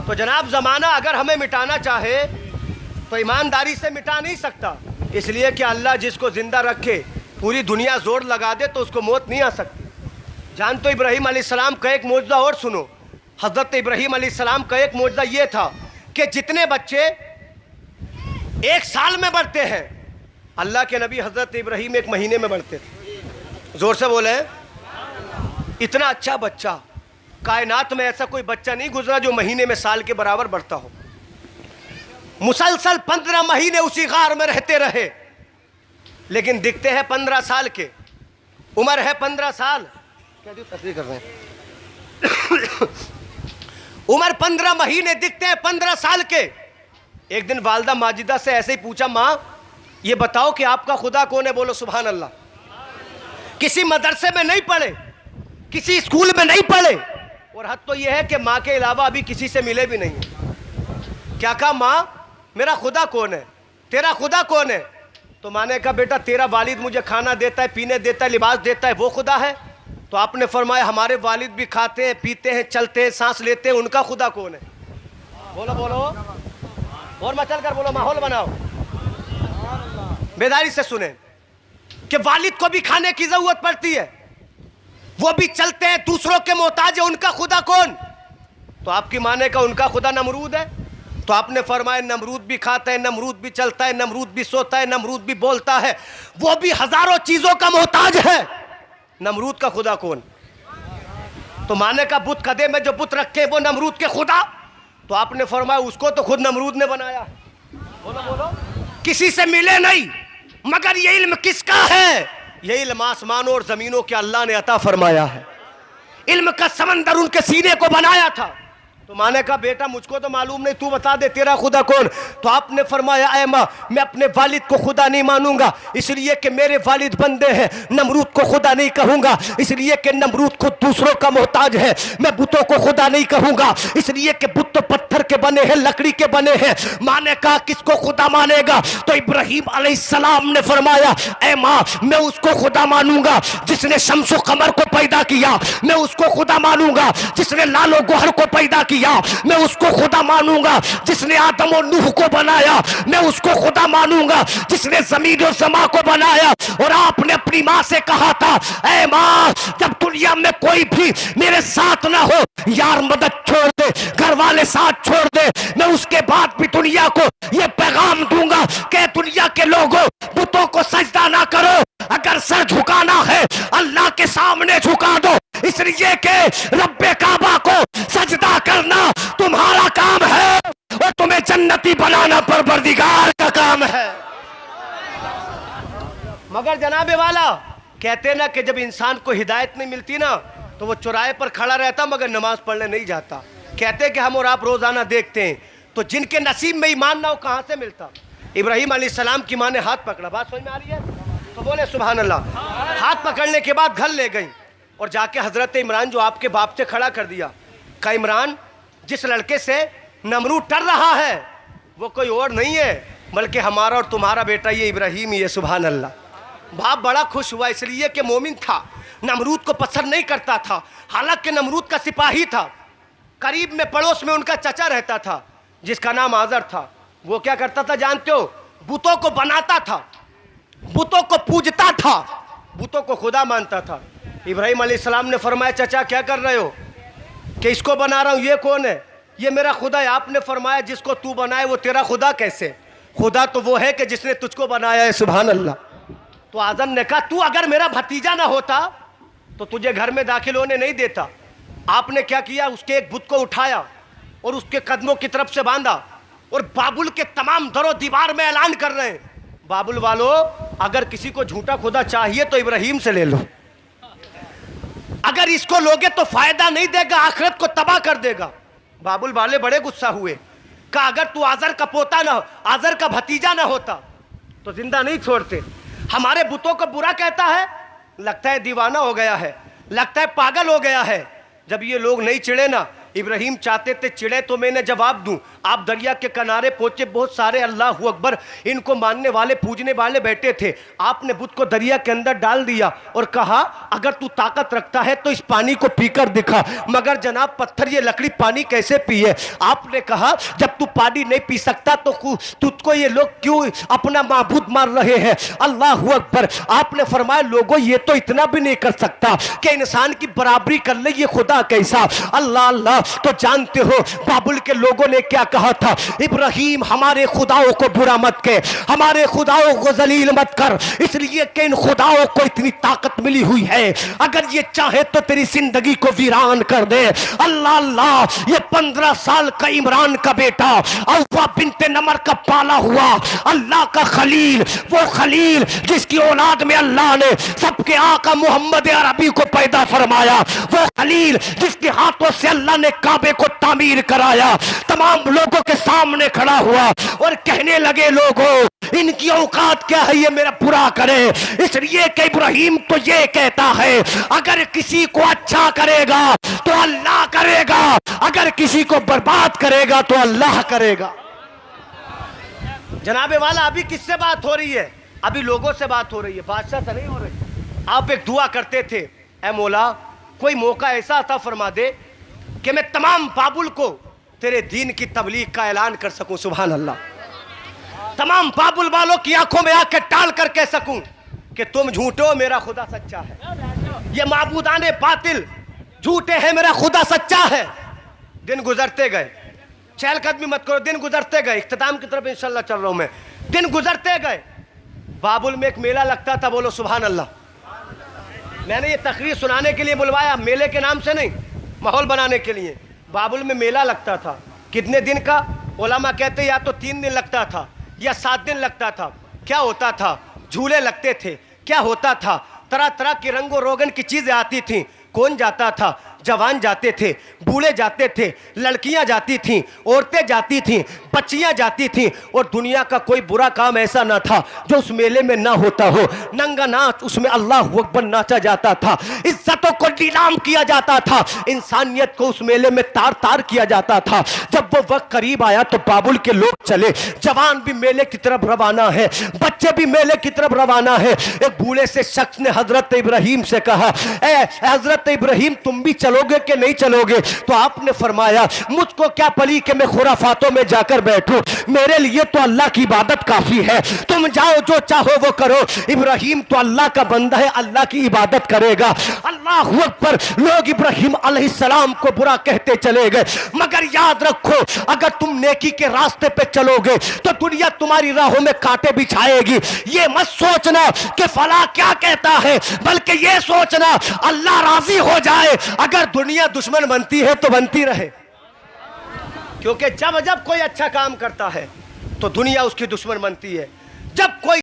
तो जनाब ज़माना अगर हमें मिटाना चाहे तो ईमानदारी से मिटा नहीं सकता, इसलिए कि अल्लाह जिसको ज़िंदा रखे पूरी दुनिया जोर लगा दे तो उसको मौत नहीं आ सकती। जान तो इब्राहीम अलैहिस्सलाम का एक मौजज़ा और सुनो। हज़रत इब्राहीम अलैहिस्सलाम का एक मौजज़ा ये था कि जितने बच्चे एक साल में बढ़ते हैं, अल्लाह के नबी हज़रत इब्राहीम एक महीने में बढ़ते थे। ज़ोर से बोले, इतना अच्छा बच्चा कायनात में ऐसा कोई बच्चा नहीं गुजरा जो महीने में साल के बराबर बढ़ता हो। मुसलसल 15 महीने उसी गार में रहते रहे, लेकिन दिखते हैं 15 साल के। उम्र है 15 साल, क्या तस्वीर कर रहे हैं उम्र 15 महीने, दिखते हैं 15 साल के। एक दिन वालदा माजिदा से ऐसे ही पूछा, माँ ये बताओ कि आपका खुदा कौन है? बोलो सुभान अल्लाह। किसी मदरसे में नहीं पढ़े, किसी स्कूल में नहीं पढ़े, और हद तो यह है कि माँ के अलावा अभी किसी से मिले भी नहीं। क्या कहा, माँ मेरा खुदा कौन है? तेरा खुदा कौन है? तो माँ ने कहा, बेटा तेरा वालिद मुझे खाना देता है, पीने देता है, लिबास देता है, वो खुदा है। तो आपने फरमाया, हमारे वालिद भी खाते हैं, पीते हैं, चलते हैं, सांस लेते हैं, उनका खुदा कौन है? बोलो बोलो, और मचल कर बोलो, माहौल बनाओ, बेदारी से सुने कि वालिद को भी खाने की जरूरत पड़ती है, वो भी चलते हैं, दूसरों के मोहताज है, उनका खुदा कौन? तो आपकी माँ ने कहा, उनका खुदा नमरूद है। तो आपने फरमाया, नमरूद भी खाता है, नमरूद भी चलता है, नमरूद भी सोता है, नमरूद भी बोलता है, वो भी हजारों चीजों का मोहताज है, नमरूद का खुदा कौन? तो माँ ने कहा, बुत कदे में जो बुत रखे वो नमरूद के खुदा। तो आपने फरमाया, उसको तो खुद नमरूद ने बनाया। बोलो बोलो, किसी से मिले नहीं, मगर ये इल्म किसका है? ये इल्म आसमानों और जमीनों के अल्लाह ने अता फरमाया है। इल्म का समंदर उनके सीने को बनाया था। तो माँ ने कहा, बेटा मुझको तो मालूम नहीं, तू बता दे तेरा खुदा कौन? तो आपने फरमाया, ऐ माँ मैं अपने वालिद को खुदा नहीं मानूंगा, इसलिए कि मेरे वालिद बंदे हैं। नमरूद को खुदा नहीं कहूंगा, इसलिए कि नमरूद खुद दूसरों का मोहताज है। मैं बुतों को खुदा नहीं कहूंगा, इसलिए कि बुत तो पत्थर के बने हैं, लकड़ी के बने हैं। माँ ने कहा, किसको खुदा मानेगा? तो इब्राहीम अलैहिस्सलाम ने फरमाया, ऐ माँ मैं उसको खुदा मानूंगा जिसने शम्सो कमर को पैदा किया। मैं उसको खुदा मानूंगा जिसने लालो गोहर को पैदा किया। मैं उसको खुदा मानूंगा जिसने आदम और नूह को बनाया। मैं उसको खुदा मानूंगा जिसने जमीन और समा को बनाया। और आपने अपनी माँ से कहा था, ऐ माँ जब दुनिया में कोई भी मेरे साथ ना हो, यार मदद छोड़ दे, घर वाले साथ छोड़ दे, मैं उसके बाद भी दुनिया को ये पैगाम दूंगा कि दुनिया के लोगों बुतों को सजदा ना करो, अगर सर झुकाना है अल्लाह के सामने झुका दो, इसलिए कि रब्बे काबा को सजदा करना तुम्हारा काम है और तुम्हें जन्नती बनाना परवरदिगार का काम है। मगर जनाबे वाला कहते ना कि जब इंसान को हिदायत नहीं मिलती ना तो वो चौराहे पर खड़ा रहता मगर नमाज पढ़ने नहीं जाता। कहते कि हम और आप रोजाना देखते हैं, तो जिनके नसीब में ईमान ना हो कहां से मिलता? इब्राहीम अलैहिस्सलाम की माँ ने हाथ पकड़ा, बात समझ में आ रही है? तो बोले सुभान अल्लाह। हाथ पकड़ने के बाद घर ले गई और जाके हजरत इमरान जो आपके बाप से खड़ा कर दिया। का इमरान, जिस लड़के से नमरूद डर रहा है वो कोई और नहीं है बल्कि हमारा और तुम्हारा बेटा ये इब्राहीम ही है। सुभान अल्लाह। बाप बड़ा खुश हुआ, इसलिए कि मोमिन था, नमरूद को पसंद नहीं करता था। हालांकि नमरूद का सिपाही था, करीब में पड़ोस में उनका चचा रहता था जिसका नाम आजर था। वो क्या करता था जानते हो? बुतों को बनाता था, बुतों को पूजता था, बुतों को खुदा मानता था। इब्राहीम अलैहिस्सलाम ने फरमाया, चचा क्या कर रहे हो? कि इसको बना रहा हूँ। ये कौन है? ये मेरा खुदा है। आपने फरमाया, जिसको तू बनाए वो तेरा खुदा कैसे? खुदा तो वो है कि जिसने तुझको बनाया है। सुभान अल्लाह। तो आजम ने कहा, तू अगर मेरा भतीजा ना होता तो तुझे घर में दाखिल होने नहीं देता। आपने क्या किया? उसके एक बुत को उठाया और उसके कदमों की तरफ से बांधा और बाबुल के तमाम दरो दीवार में ऐलान कर रहे हैं, बाबुल वालों अगर किसी को झूठा खुदा चाहिए तो इब्राहीम से ले लो, अगर इसको लोगे तो फायदा नहीं देगा, आखिरत को तबाह कर देगा। बाबुल वाले बड़े गुस्सा हुए, कहा अगर तू आजर का पोता ना, आजर का भतीजा ना होता तो जिंदा नहीं छोड़ते। हमारे बुतों को बुरा कहता है, लगता है दीवाना हो गया है, लगता है पागल हो गया है। जब ये लोग नहीं चिढ़े ना, इब्राहिम चाहते थे चिड़े तो मैंने जवाब दूं। आप दरिया के किनारे पहुंचे, बहुत सारे अल्लाह अकबर इनको मानने वाले पूजने वाले बैठे थे। आपने बुत को दरिया के अंदर डाल दिया और कहा अगर तू ताकत रखता है तो इस पानी को पीकर दिखा। मगर जनाब पत्थर ये लकड़ी पानी कैसे पिए? आपने कहा जब तू पानी नहीं पी सकता तो तुझको ये लोग क्यों अपना माबूद मान रहे हैं? अल्लाह अकबर। आपने फरमाया लोगों ये तो इतना भी नहीं कर सकता कि इंसान की बराबरी कर ले, ये खुदा कैसा? अल्लाह अल्लाह। तो जानते हो बाबुल के लोगों ने क्या कहा था? इब्राहिम हमारे खुदाओं को बुरा मत के, हमारे खुदाओं को जलील मत कर, इसलिए कि इन खुदाओं को इतनी ताकत मिली हुई है, अगर ये चाहे तो तेरी जिंदगी को वीरान कर दे। अल्लाह अल्लाह। ये 15 साल का इमरान का बेटा अव्वा बिनते नमर का पाला हुआ अल्लाह का खलील, वो खलील जिसकी औलाद में अल्लाह ने सबके आका मोहम्मद अरबी को पैदा फरमाया, वो खलील जिसके हाथों से अल्लाह ने काबे को तामीर कराया, तमाम लोगों के सामने खड़ा हुआ और कहने लगे लोगों इनकी औकात क्या है ये मेरा बुरा करे। इसलिए कि इब्राहिम तो ये कहता है अगर किसी को अच्छा करेगा तो अल्लाह करेगा, अगर किसी को बर्बाद करेगा तो अल्लाह करेगा। जनाबे वाला अभी किससे बात हो रही है? अभी लोगों से बात हो रही है, बादशाह से नहीं हो रही। आप एक दुआ करते थे, ऐ मौला कोई मौका ऐसा अता फरमा दे कि मैं तमाम बाबुल को तेरे दीन की तबलीग का ऐलान कर सकूं। सुभान अल्लाह। तमाम बाबुल वालों की आंखों में आके टाल कर कह सकूं कि तुम झूठे हो, मेरा खुदा सच्चा है। ये माबूदाने बातिल झूठे हैं, मेरा खुदा सच्चा है। दिन गुजरते गए, चहलकदमी मत करो, दिन गुजरते गए, इख्तिताम की तरफ इंशाल्लाह चल रहा हूं मैं। दिन गुजरते गए, बाबुल में एक मेला लगता था, बोलो सुभान अल्लाह। मैंने ये तकरीर सुनाने के लिए बुलवाया, मेले के नाम से नहीं, माहौल बनाने के लिए। बाबुल में मेला लगता था, कितने दिन का? उलमा कहते या तो 3 दिन लगता था या 7 दिन लगता था। क्या होता था? झूले लगते थे। क्या होता था? तरह तरह की रंगो रोगन की चीज़ें आती थीं। कौन जाता था? जवान जाते थे, बूढ़े जाते थे, लड़कियां जाती थीं, औरतें जाती थीं, बच्चियां जाती थीं। और दुनिया का कोई बुरा काम ऐसा ना था जो उस मेले में ना होता हो। नंगा नाच उसमें अल्लाह अकबर नाचा जाता था, इज्जतों को नीलाम किया जाता था, इंसानियत को उस मेले में तार तार किया जाता था। जब वो वक्त करीब आया तो बाबुल के लोग चले, जवान भी मेले की तरफ रवाना है, बच्चे भी मेले की तरफ रवाना है। एक बूढ़े से शख्स ने हजरत इब्राहिम से कहा, ए हजरत इब्राहिम तुम भी चलोगे कि नहीं चलोगे? तो आपने फरमाया मुझको क्या पली कि मैं खुराफातों में जाकर बैठूं, मेरे लिए तो अल्लाह की इबादत काफी है, तुम जाओ जो चाहो वो करो। इब्राहिम तो अल्लाह का बंदा है, अल्लाह की इबादत करेगा। अल्लाह अकबर। लोग इब्राहिम अलैहिस्सलाम को बुरा कहते चले गए, मगर याद रखो अगर तुम नेकी के रास्ते पे चलोगे तो दुनिया तुम्हारी राहों में कांटे बिछाएगी। ये मत सोचना कि फला क्या कहता है, बल्कि ये सोचना अल्लाह राजी हो जाए। अगर दुनिया दुश्मन बनती है तो बनती रहे, क्योंकि जब जब कोई अच्छा काम करता है तो दुनिया उसकी दुश्मन बनती है। जब कोई